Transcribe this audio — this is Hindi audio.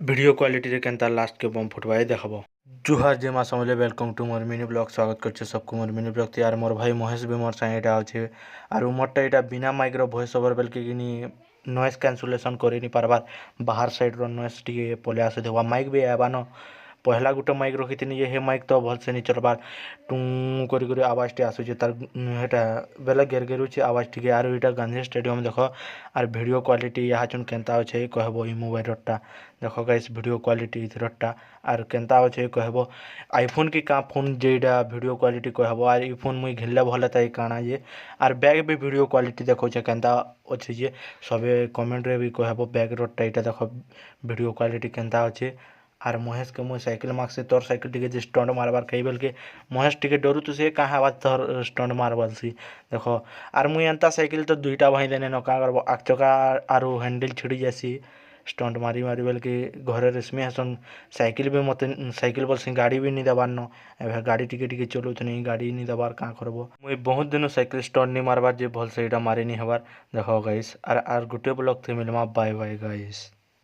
वीडियो क्वालिटी रे केनता लास्ट के बम फुटवाई देखब। जुहार जे मा समझले वेलकम टू मोर मिनी ब्लॉग। स्वागत करछे सबको मोर मिनी ब्लॉग यार मोर भाई महेश भी मोर साथ एटा अछि आर मोरटा एटा बिना माइक रो वॉइस ओवर बेल के किनी नॉइस कैंसलेशन करि नी पारबार बाहर साइड रो नॉइस टिके पले आसे देवा माइक भी आबानो पहला गुटे माइक रखिथिनी जे हे माइक तो भल से नी चलबार टुं करि करि आवाज टे आसुचे तार हेटा बेला गेर गेरुचे आवाज टिके आर एटा गांधी स्टेडियम देखो आर वीडियो क्वालिटी यहाँ चुन केनता अछि कहबो ई मोबाइल रटा देखो गाइस वीडियो क्वालिटी इधरटा आर केनता अछि कहबो आईफोन की का फोन जेडा वीडियो क्वालिटी कहबो आर ई फोन मुई घिनले भले ताई काना जे आर बैग भी वीडियो क्वालिटी देखो छे केनता अछि जे सबे कमेंट रे भी कहबो बैग रटा इटा देखो वीडियो क्वालिटी केनता अछि आर महेश के मुई साइकिल मार्क से तोर साइकिल टिके जे स्टंट मारबार कई बेल के महेश टिके डरू तो से कहाँ आवाज तोर स्टंट मारबार सी देखो आर मुई एंता साइकिल तो दुईटा भाई देने न का करबो आग चका आरो हैंडल छिड़ी जासी स्टंट मारी मारी बेल के घरे रेशमी हसन साइकिल भी मते साइकिल बोल से गाड़ी भी नी दबार न एबे गाड़ी टिके टिके चलो तो नहीं गाड़ी नी दबार का करबो मुई बहुत दिन साइकिल स्टंट नी मारबार जे भल से एटा मारी नी हबार देखो गाइस आर गुटे ब्लॉग थे मिलमा बाय बाय गाइस।